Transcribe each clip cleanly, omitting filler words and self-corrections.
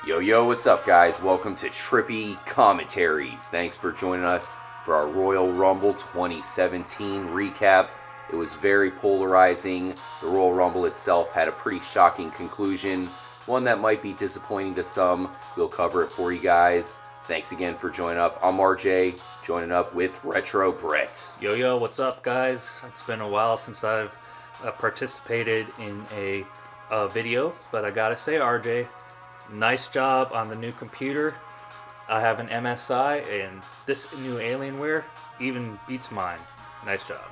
Yo, what's up, guys? Welcome to Trippy Commentaries. Thanks for joining us for our Royal Rumble 2017 recap. It was very polarizing. The Royal Rumble itself had a pretty shocking conclusion, one that might be disappointing to some. We'll cover it for you guys. Thanks again for joining up. I'm RJ, joining up with Retro Brett. Yo, what's up, guys? It's been a while since I've participated in a video, but I gotta say, RJ, nice job on the new computer. I have an MSI, and this new Alienware even beats mine. Nice job.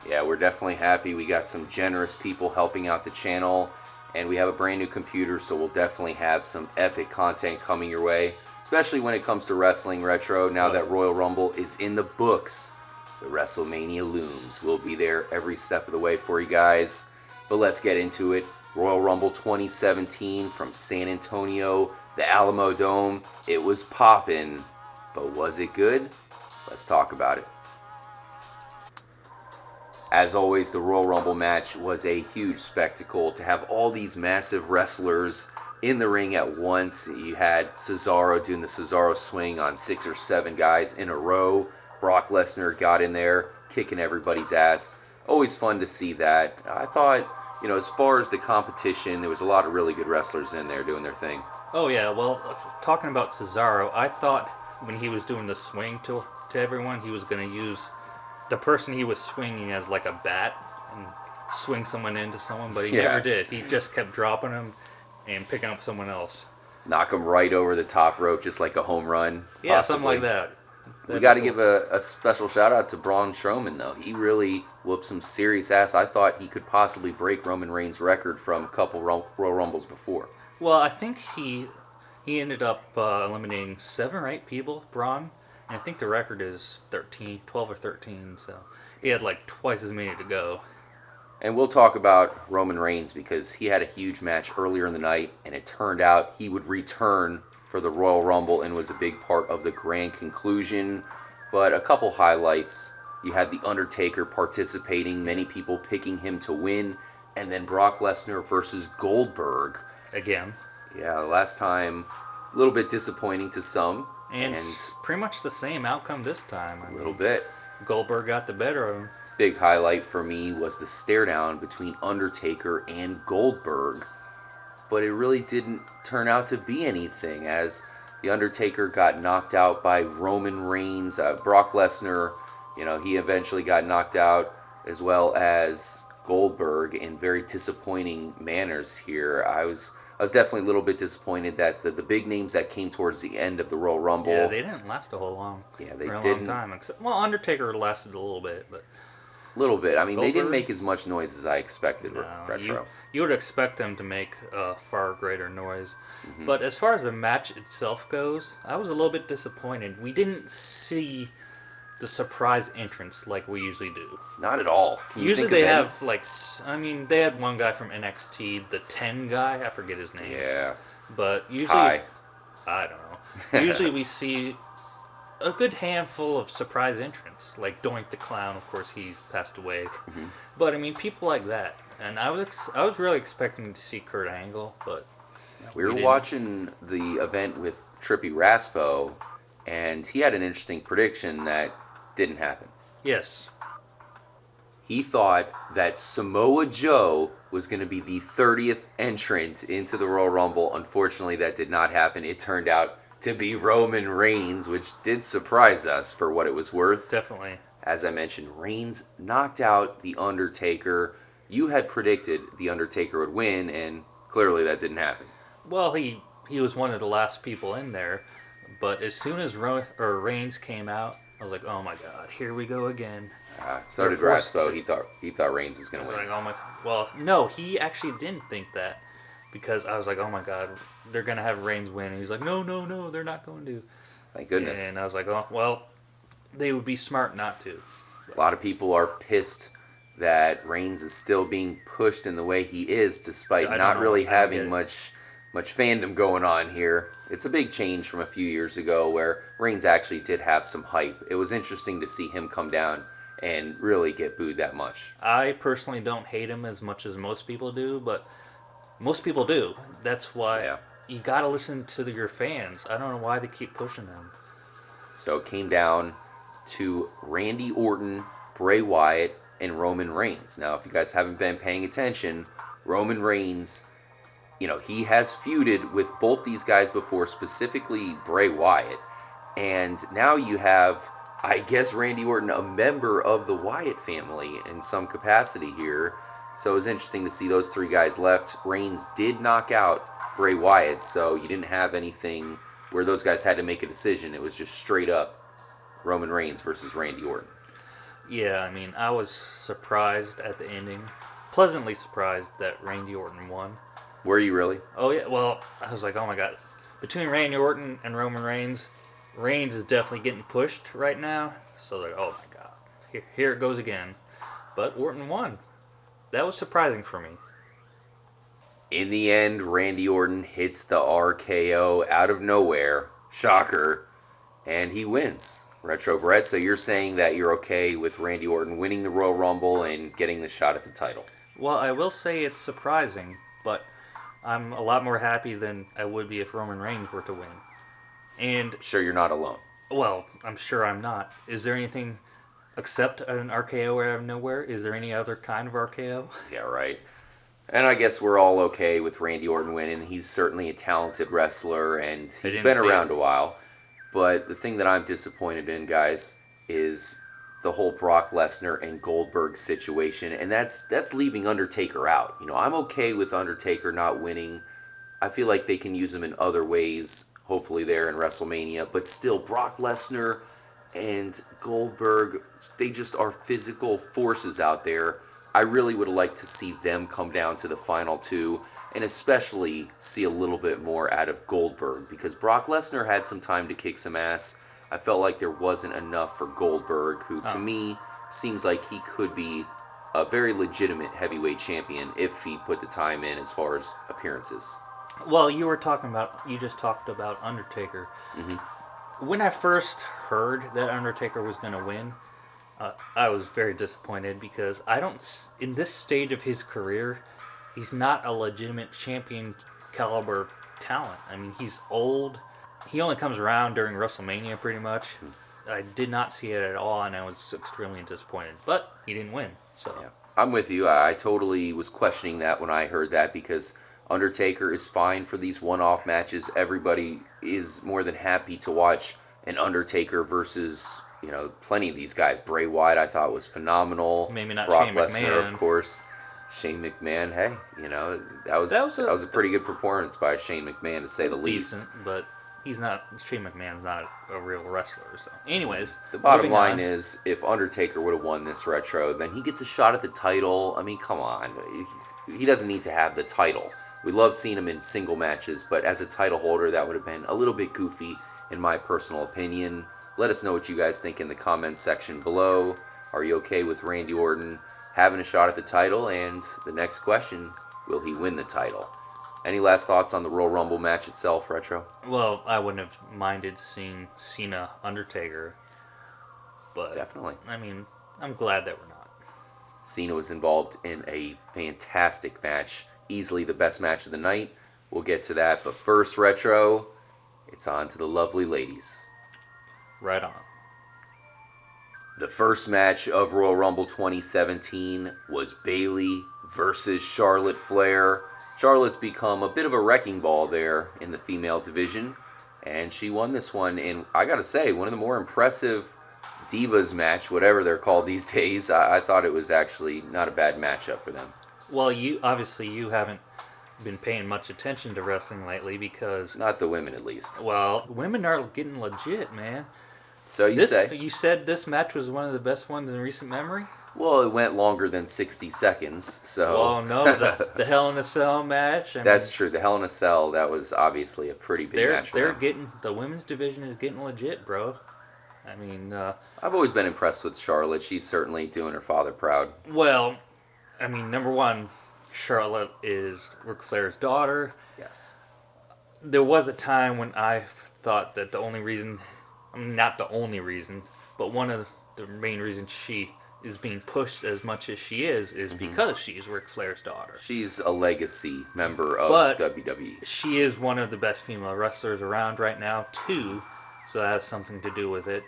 Yeah, we're definitely happy. We got some generous people helping out the channel, and we have a brand new computer, so we'll definitely have some epic content coming your way, especially when it comes to wrestling retro. Now that Royal Rumble is in the books, the WrestleMania looms. We'll be there every step of the way for you guys. But let's get into it. Royal Rumble 2017 from San Antonio, the Alamo Dome. It was poppin', but was it good? Let's talk about it. As always, the Royal Rumble match was a huge spectacle. To have all these massive wrestlers in the ring at once. You had Cesaro doing the Cesaro swing on 6 or 7 guys in a row. Brock Lesnar got in there, kicking everybody's ass. Always fun to see that. I thought, as far as the competition, there was a lot of really good wrestlers in there doing their thing. Oh, yeah, well, talking about Cesaro, I thought when he was doing the swing to everyone, he was going to use the person he was swinging as like a bat and swing someone into someone, but he never did. He just kept dropping them and picking up someone else. Knock him right over the top rope, just like a home run. Yeah, something like that. We got to give a special shout out to Braun Strowman, though. He really whooped some serious ass. I thought he could possibly break Roman Reigns' record from a couple Royal Rumbles before. Well, I think he ended up eliminating 7 or 8 people, Braun. And I think the record is 12 or 13, so he had like twice as many to go. And we'll talk about Roman Reigns because he had a huge match earlier in the night, and it turned out he would return for the Royal Rumble and was a big part of the grand conclusion. But a couple highlights. You had The Undertaker participating, many people picking him to win, and then Brock Lesnar versus Goldberg. Again. Yeah, last time, a little bit disappointing to some. And pretty much the same outcome this time. A little bit. Goldberg got the better of him. Big highlight for me was the stare down between Undertaker and Goldberg. But it really didn't turn out to be anything, as The Undertaker got knocked out by Roman Reigns. Brock Lesnar, he eventually got knocked out, as well as Goldberg, in very disappointing manners here. I was definitely a little bit disappointed that the big names that came towards the end of the Royal Rumble... Yeah, they didn't last a whole long. Yeah, they didn't. Long time. Undertaker lasted a little bit, but... Little bit. I mean, Goldberg, they didn't make as much noise as I expected. Retro. You would expect them to make far greater noise. Mm-hmm. But as far as the match itself goes, I was a little bit disappointed. We didn't see the surprise entrance like we usually do. Not at all. Usually they have, they had one guy from NXT, the 10 guy, I forget his name. Yeah. But usually... I don't know. Usually we see a good handful of surprise entrants, like Doink the Clown. Of course, he passed away. Mm-hmm. But people like that, and I was really expecting to see Kurt Angle, but we were watching the event with Trippy Raspo, and he had an interesting prediction that didn't happen. Yes, he thought that Samoa Joe was going to be the 30th entrant into the Royal Rumble. Unfortunately, that did not happen. It turned out to be Roman Reigns, which did surprise us for what it was worth. Definitely. As I mentioned, Reigns knocked out The Undertaker. You had predicted The Undertaker would win, and clearly that didn't happen. Well, he was one of the last people in there, but as soon as Reigns came out, I was like, oh my God, here we go again. So did Raspo. He thought Reigns was going to win. Well, no, he actually didn't think that. Because I was like, oh my God, they're going to have Reigns win. And he's like, no, they're not going to. Thank goodness. And I was like, oh, well, they would be smart not to. A lot of people are pissed that Reigns is still being pushed in the way he is, despite not really having much fandom going on here. It's a big change from a few years ago where Reigns actually did have some hype. It was interesting to see him come down and really get booed that much. I personally don't hate him as much as most people do, but most people do. That's why you got to listen to your fans. I don't know why they keep pushing them. So it came down to Randy Orton, Bray Wyatt, and Roman Reigns. Now, if you guys haven't been paying attention, Roman Reigns, he has feuded with both these guys before, specifically Bray Wyatt. And now you have, I guess, Randy Orton, a member of the Wyatt family in some capacity here. So it was interesting to see those three guys left. Reigns did knock out Bray Wyatt, so you didn't have anything where those guys had to make a decision. It was just straight up Roman Reigns versus Randy Orton. Yeah, I mean, I was surprised at the ending. Pleasantly surprised that Randy Orton won. Were you really? Oh, yeah. Well, I was like, oh my God. Between Randy Orton and Roman Reigns, Reigns is definitely getting pushed right now. So, like, oh my God. Here it goes again. But Orton won. That was surprising for me. In the end, Randy Orton hits the RKO out of nowhere. Shocker. And he wins. Retro Brett, so you're saying that you're okay with Randy Orton winning the Royal Rumble and getting the shot at the title? Well, I will say it's surprising, but I'm a lot more happy than I would be if Roman Reigns were to win. And Sure, you're not alone. well, I'm sure I'm not. Is there anything except an RKO out of nowhere? Is there any other kind of RKO? Yeah, right. And I guess we're all okay with Randy Orton winning. He's certainly a talented wrestler, and he's been around a while. But the thing that I'm disappointed in, guys, is the whole Brock Lesnar and Goldberg situation, and that's leaving Undertaker out. I'm okay with Undertaker not winning. I feel like they can use him in other ways, hopefully there in WrestleMania, but still, Brock Lesnar and Goldberg, they just are physical forces out there. I really would like to see them come down to the final two, and especially see a little bit more out of Goldberg, because Brock Lesnar had some time to kick some ass. I felt like there wasn't enough for Goldberg, who to me seems like he could be a very legitimate heavyweight champion if he put the time in as far as appearances. Well, you just talked about Undertaker. Mm-hmm. When I first heard that Undertaker was going to win, I was very disappointed because in this stage of his career, he's not a legitimate champion caliber talent. I mean, he's old. He only comes around during WrestleMania pretty much. I did not see it at all, and I was extremely disappointed. But he didn't win, so. Yeah. I'm with you. I totally was questioning that when I heard that, because Undertaker is fine for these one-off matches. Everybody is more than happy to watch an Undertaker versus, plenty of these guys. Bray Wyatt, I thought, was phenomenal. Maybe not Brock Shane Lesnar, McMahon. of course. Shane McMahon, hey, that was a pretty good performance by Shane McMahon, to say the least. Decent, but Shane McMahon's not a real wrestler. So, anyways, the bottom line is, if Undertaker would have won this retro, then he gets a shot at the title. I mean, come on, he doesn't need to have the title. We love seeing him in single matches, but as a title holder, that would have been a little bit goofy, in my personal opinion. Let us know what you guys think in the comments section below. Are you okay with Randy Orton having a shot at the title? And the next question, will he win the title? Any last thoughts on the Royal Rumble match itself, Retro? Well, I wouldn't have minded seeing Cena Undertaker, but definitely. I mean, I'm glad that we're not. Cena was involved in a fantastic match. Easily the best match of the night. We'll get to that. But first, Retro, it's on to the lovely ladies. Right on. The first match of Royal Rumble 2017 was Bayley versus Charlotte Flair. Charlotte's become a bit of a wrecking ball there in the female division, and she won this one. And I gotta say, one of the more impressive Divas match, whatever they're called these days. I thought it was actually not a bad matchup for them. Well, you haven't been paying much attention to wrestling lately because... Not the women, at least. Well, women are getting legit, man. So you say? You said this match was one of the best ones in recent memory? Well, it went longer than 60 seconds, so... Well, no, the Hell in a Cell match... That's true. The Hell in a Cell, that was obviously a pretty big match for them. The women's division is getting legit, bro. I mean... I've always been impressed with Charlotte. She's certainly doing her father proud. Well, I mean, number one, Charlotte is Ric Flair's daughter. Yes. There was a time when I thought that the only reason... I mean, not the only reason, but one of the main reasons she is being pushed as much as she is because she's Ric Flair's daughter. She's a legacy member of But WWE. she is one of the best female wrestlers around right now, too, so that has something to do with it.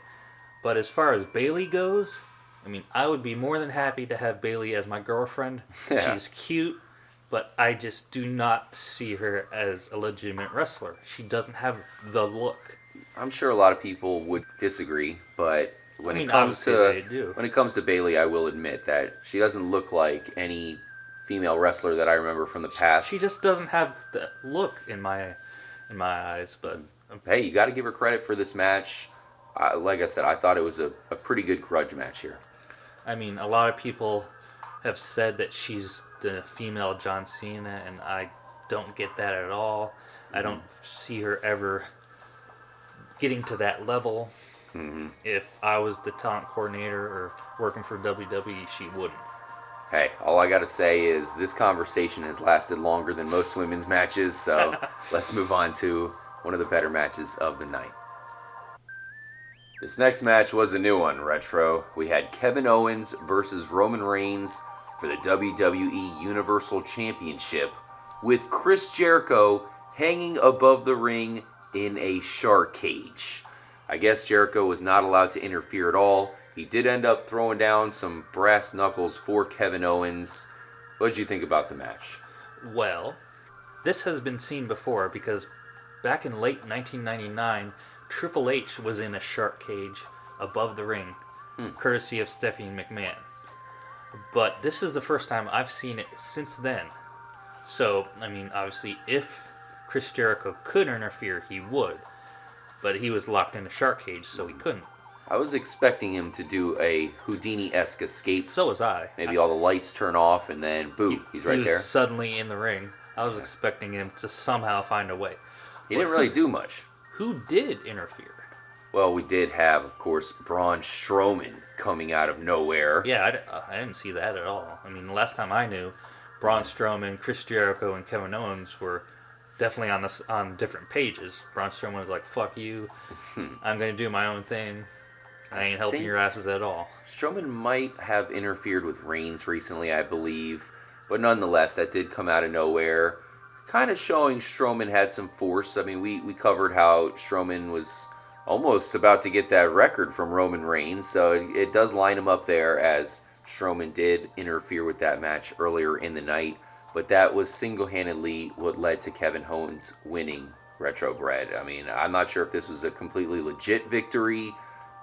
But as far as Bayley goes, I mean, I would be more than happy to have Bayley as my girlfriend. Yeah. She's cute, but I just do not see her as a legitimate wrestler. She doesn't have the look. I'm sure a lot of people would disagree, but when it comes to Bayley, I will admit that she doesn't look like any female wrestler that I remember from the past. She just doesn't have the look in my eyes. But hey, you got to give her credit for this match. Like I said, I thought it was a pretty good grudge match here. I mean, a lot of people have said that she's the female John Cena, and I don't get that at all. I don't see her ever getting to that level. If I was the talent coordinator or working for WWE, she wouldn't. Hey, all I got to say is this conversation has lasted longer than most women's matches, so let's move on to one of the better matches of the night. This next match was a new one, Retro. We had Kevin Owens versus Roman Reigns for the WWE Universal Championship, with Chris Jericho hanging above the ring in a shark cage. I guess Jericho was not allowed to interfere at all. He did end up throwing down some brass knuckles for Kevin Owens. What did you think about the match? Well, this has been seen before because back in late 1999, Triple H was in a shark cage above the ring, courtesy of Stephanie McMahon. But this is the first time I've seen it since then. So, I mean, obviously, if Chris Jericho could interfere, he would. But he was locked in a shark cage, so he couldn't. I was expecting him to do a Houdini-esque escape. So was I. Maybe all the lights turn off and then, boom, he's right there. He was suddenly in the ring. I was expecting him to somehow find a way. He didn't really do much. Who did interfere? Well, we did have, of course, Braun Strowman coming out of nowhere. Yeah, I didn't see that at all. I mean, the last time I knew, Braun Strowman, Chris Jericho, and Kevin Owens were definitely on different pages. Braun Strowman was like, fuck you, I'm going to do my own thing. I ain't helping your asses at all. Strowman might have interfered with Reigns recently, I believe. But nonetheless, that did come out of nowhere. Kind of showing Strowman had some force. I mean, we covered how Strowman was almost about to get that record from Roman Reigns. So it does line him up there, as Strowman did interfere with that match earlier in the night. But that was single-handedly what led to Kevin Owens winning Retro Bread. I mean, I'm not sure if this was a completely legit victory,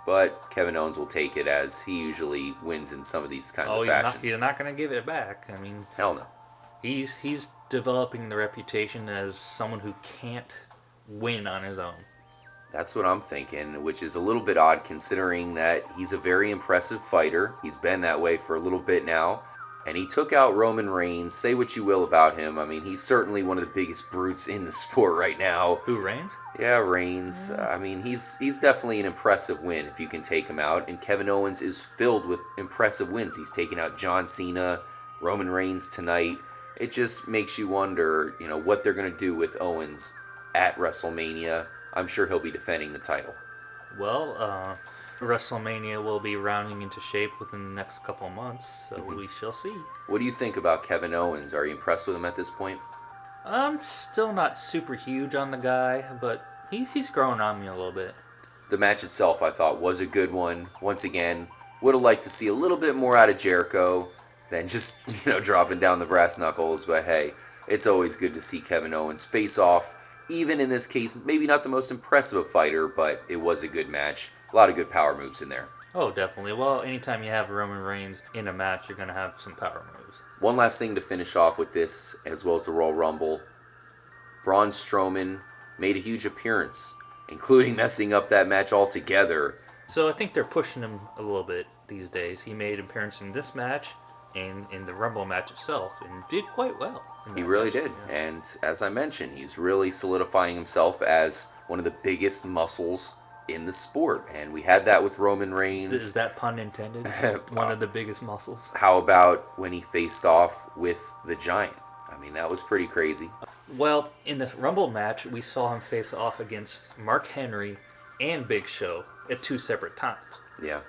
but Kevin Owens will take it, as he usually wins in some of these kinds of fashion. He's not going to give it back. I mean, hell no. He's developing the reputation as someone who can't win on his own. That's what I'm thinking, which is a little bit odd considering that he's a very impressive fighter. He's been that way for a little bit now. And he took out Roman Reigns. Say what you will about him. I mean, he's certainly one of the biggest brutes in the sport right now. Who, Reigns? Yeah, Reigns. I mean, he's definitely an impressive win if you can take him out. And Kevin Owens is filled with impressive wins. He's taken out John Cena, Roman Reigns tonight. It just makes you wonder, what they're going to do with Owens at WrestleMania. I'm sure he'll be defending the title. Well, WrestleMania will be rounding into shape within the next couple months, so we shall see. What do you think about Kevin Owens? Are you impressed with him at this point? I'm still not super huge on the guy, but he's growing on me a little bit. The match itself, I thought, was a good one. Once again, would have liked to see a little bit more out of Jericho than just, dropping down the brass knuckles. But hey, it's always good to see Kevin Owens face off. Even in this case, maybe not the most impressive of fighter, but it was a good match. A lot of good power moves in there. Oh, definitely. Well, anytime you have Roman Reigns in a match, you're going to have some power moves. One last thing to finish off with this, as well as the Royal Rumble. Braun Strowman made a huge appearance, including messing up that match altogether. So I think they're pushing him a little bit these days. He made an appearance in this match and in the Rumble match itself, and did quite well. He really did. Yeah. And as I mentioned, he's really solidifying himself as one of the biggest muscles in the sport. And we had that with Roman Reigns. Is that pun intended? One of the biggest muscles. How about when he faced off with the Giant? I mean, that was pretty crazy. Well, in the Rumble match, we saw him face off against Mark Henry and Big Show at two separate times. Yeah.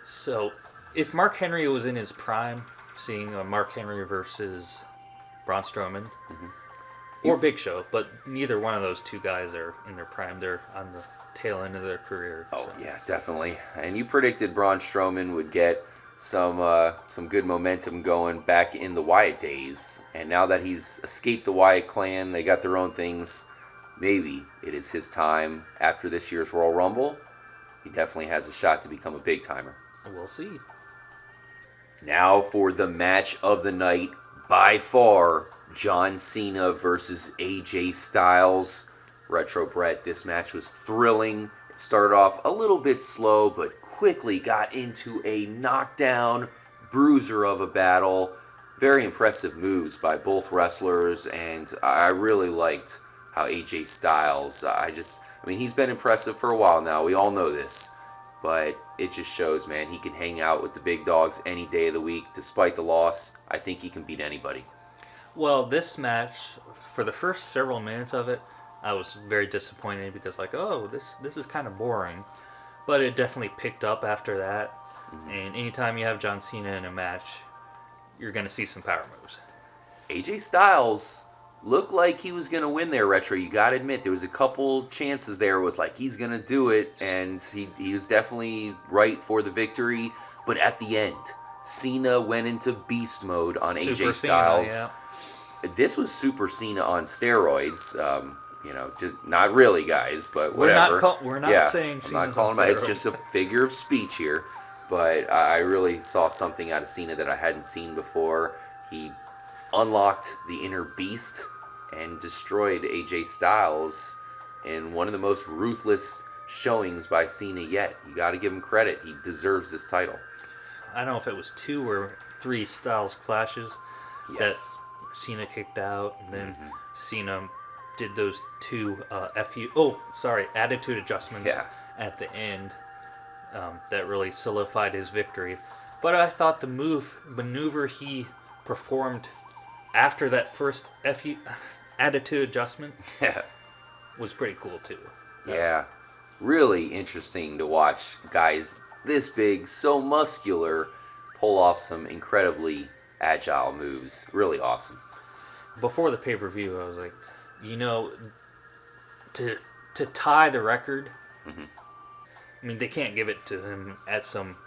So If Mark Henry was in his prime, seeing a Mark Henry versus Braun Strowman or Big Show, but neither one of those two guys are in their prime. They're on the tail end of their career. Oh so. yeah, definitely. And you predicted Braun Strowman would get some good momentum going back in the Wyatt days, and now that he's escaped the Wyatt clan, they got their own things. Maybe it is his time after this year's Royal Rumble. He definitely has a shot to become a big timer. We'll see. Now for the match of the night, by far, John Cena versus AJ Styles. Retro Brett, this match was thrilling. It started off a little bit slow, but quickly got into a knockdown bruiser of a battle. Very impressive moves by both wrestlers, and I really liked how AJ Styles, he's been impressive for a while now. We all know this. But it just shows, man, he can hang out with the big dogs any day of the week. Despite the loss, I think he can beat anybody. Well, this match, for the first several minutes of it, I was very disappointed because, this is kind of boring. But it definitely picked up after that. Mm-hmm. And anytime you have John Cena in a match, you're going to see some power moves. AJ Styles looked like he was going to win there, Retro. You got to admit, there was a couple chances there. It was like, he's going to do it, and he was definitely right for the victory. But at the end, Cena went into beast mode on Super AJ Styles. Cena, yeah. This was Super Cena on steroids. Just not really, guys, but whatever. We're not saying Cena's I'm not calling him. It's just a figure of speech here. But I really saw something out of Cena that I hadn't seen before. He unlocked the inner beast and destroyed AJ Styles in one of the most ruthless showings by Cena yet. You got to give him credit. He deserves this title. I don't know if it was 2 or 3 Styles clashes that Cena kicked out, and then Cena did those 2 attitude adjustments at the end that really solidified his victory. But I thought the maneuver he performed after that first attitude adjustment was pretty cool too. Yeah, really interesting to watch guys this big, so muscular, pull off some incredibly agile moves. Really awesome. Before the pay-per-view, I was like, to tie the record, I mean, they can't give it to him at some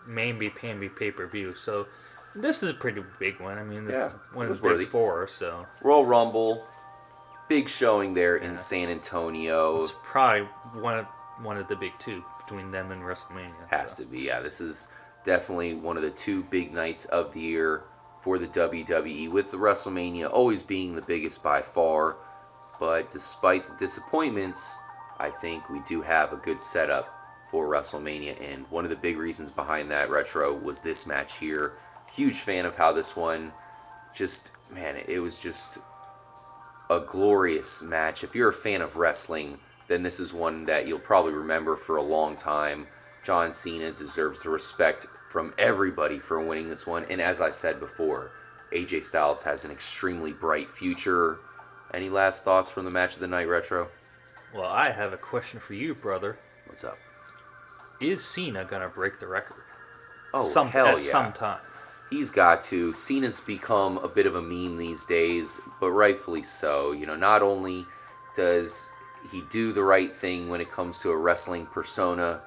maybe pay-per-view, so this is a pretty big one. I mean, it's one of the big 4, so. Royal Rumble, big showing there in San Antonio. It's probably one of the big 2 between them and WrestleMania. Has to be, yeah. This is definitely one of the 2 big nights of the year for the WWE, with the WrestleMania always being the biggest by far. But despite the disappointments, I think we do have a good setup for WrestleMania, and one of the big reasons behind that, Retro, was this match here. Huge fan of how this one it was just a glorious match. If you're a fan of wrestling, then this is one that you'll probably remember for a long time. John Cena deserves the respect from everybody for winning this one. And as I said before, AJ Styles has an extremely bright future. Any last thoughts from the match of the night, Retro? Well, I have a question for you, brother. What's up? Is Cena going to break the record? Oh, hell yeah. At some time. He's got to. Cena's become a bit of a meme these days, but rightfully so. Not only does he do the right thing when it comes to a wrestling persona,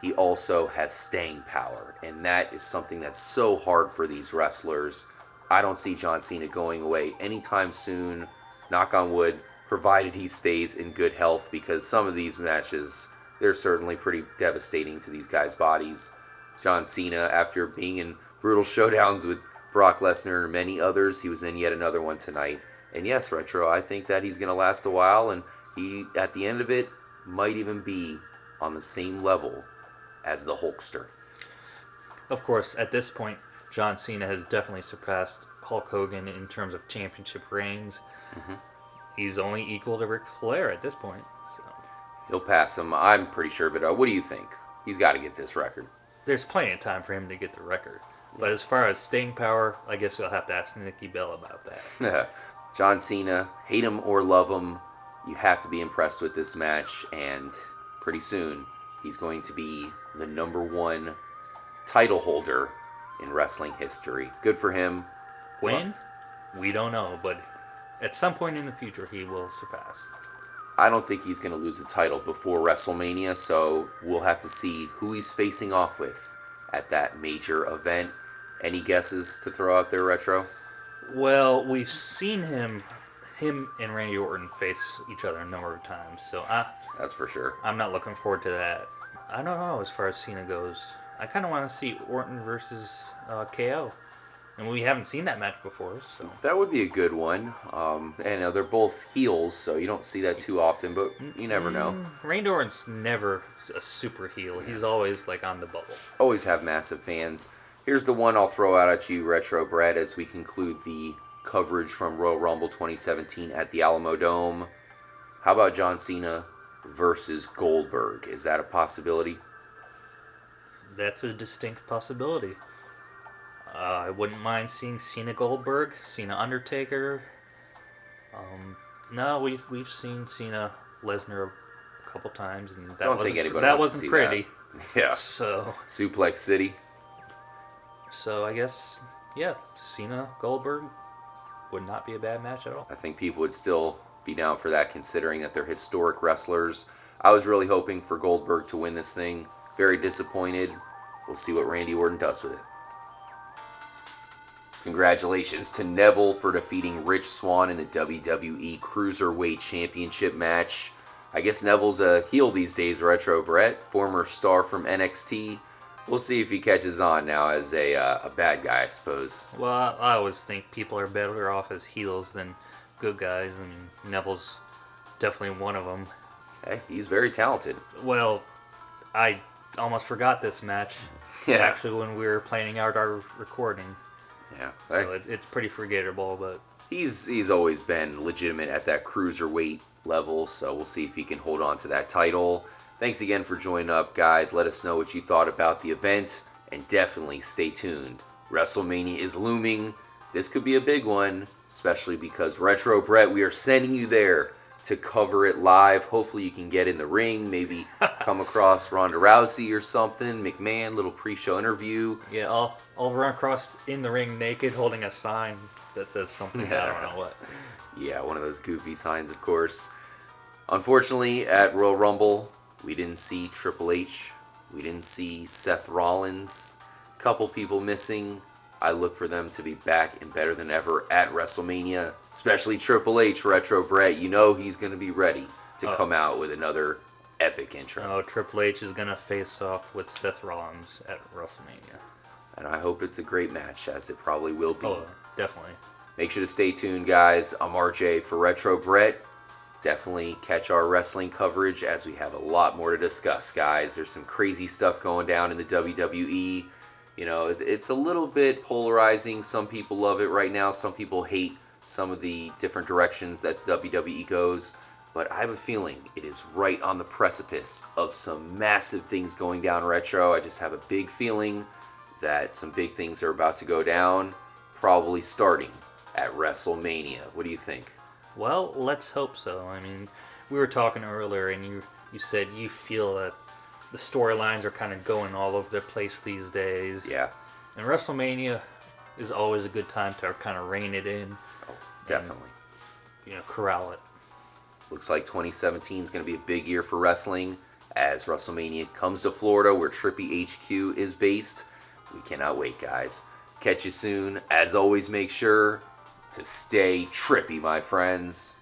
he also has staying power, and that is something that's so hard for these wrestlers. I don't see John Cena going away anytime soon, knock on wood, provided he stays in good health, because some of these matches, they're certainly pretty devastating to these guys' bodies. John Cena, after being in brutal showdowns with Brock Lesnar and many others, he was in yet another one tonight. And yes, Retro, I think that he's going to last a while, and he, at the end of it, might even be on the same level as the Hulkster. Of course, at this point, John Cena has definitely surpassed Hulk Hogan in terms of championship reigns. He's only equal to Ric Flair at this point. So. He'll pass him, I'm pretty sure, but what do you think? He's got to get this record. There's plenty of time for him to get the record. But as far as staying power, I guess you'll have to ask Nikki Bella about that. John Cena, hate him or love him, you have to be impressed with this match, and pretty soon he's going to be the #1 title holder in wrestling history. Good for him. When? We don't know, but at some point in the future, he will surpass. I don't think he's going to lose the title before WrestleMania, so we'll have to see who he's facing off with at that major event. Any guesses to throw out there, Retro? Well, we've seen him and Randy Orton face each other a number of times, so That's for sure. I'm not looking forward to that. I don't know as far as Cena goes. I kind of want to see Orton versus KO. And we haven't seen that match before, so. That would be a good one. And they're both heels, so you don't see that too often, but you never know. Randy Orton's never a super heel. He's always like on the bubble. Always have massive fans. Here's the one I'll throw out at you, Retro Brett, as we conclude the coverage from Royal Rumble 2017 at the Alamo Dome. How about John Cena versus Goldberg? Is that a possibility? That's a distinct possibility. I wouldn't mind seeing Cena Goldberg, Cena Undertaker. No, we've seen Cena Lesnar a couple times, and that wasn't pretty. That. Yeah. So Suplex City. So I guess Cena Goldberg would not be a bad match at all. I think people would still be down for that, considering that they're historic wrestlers. I was really hoping for Goldberg to win this thing. Very disappointed. We'll see what Randy Orton does with it. Congratulations to Neville for defeating Rich Swann in the WWE Cruiserweight Championship match. I guess Neville's a heel these days, Retro Brett, former star from NXT. We'll see if he catches on now as a bad guy, I suppose. Well, I always think people are better off as heels than good guys, and Neville's definitely one of them. Hey, he's very talented. Well, I almost forgot this match. Yeah. Actually, when we were planning out our recording. Yeah. So it's pretty forgettable, but he's always been legitimate at that cruiserweight level, so we'll see if he can hold on to that title. Thanks again for joining up, guys. Let us know what you thought about the event, and definitely stay tuned. WrestleMania is looming. This could be a big one, especially because Retro Brett, we are sending you there to cover it live. Hopefully you can get in the ring, maybe come across Ronda Rousey or something, McMahon, little pre-show interview. Yeah, I'll run across in the ring naked holding a sign that says something, I don't know what. Yeah, one of those goofy signs, of course. Unfortunately, at Royal Rumble, we didn't see Triple H. We didn't see Seth Rollins. Couple people missing. I look for them to be back and better than ever at WrestleMania, especially Triple H, Retro Brett. You know he's going to be ready to come out with another epic intro. Oh, Triple H is going to face off with Seth Rollins at WrestleMania. And I hope it's a great match, as it probably will be. Oh, definitely. Make sure to stay tuned, guys. I'm RJ for Retro Brett. Definitely catch our wrestling coverage, as we have a lot more to discuss, guys. There's some crazy stuff going down in the WWE. You know, it's a little bit polarizing. Some people love it right now. Some people hate some of the different directions that WWE goes. But I have a feeling it is right on the precipice of some massive things going down, Retro. I just have a big feeling that some big things are about to go down, probably starting at WrestleMania. What do you think? Well, let's hope so. I mean, we were talking earlier, and you said you feel that the storylines are kind of going all over the place these days. Yeah. And WrestleMania is always a good time to kind of rein it in. Oh, definitely. And, corral it. Looks like 2017 is going to be a big year for wrestling, as WrestleMania comes to Florida, where Trippy HQ is based. We cannot wait, guys. Catch you soon. As always, make sure to stay trippy, my friends.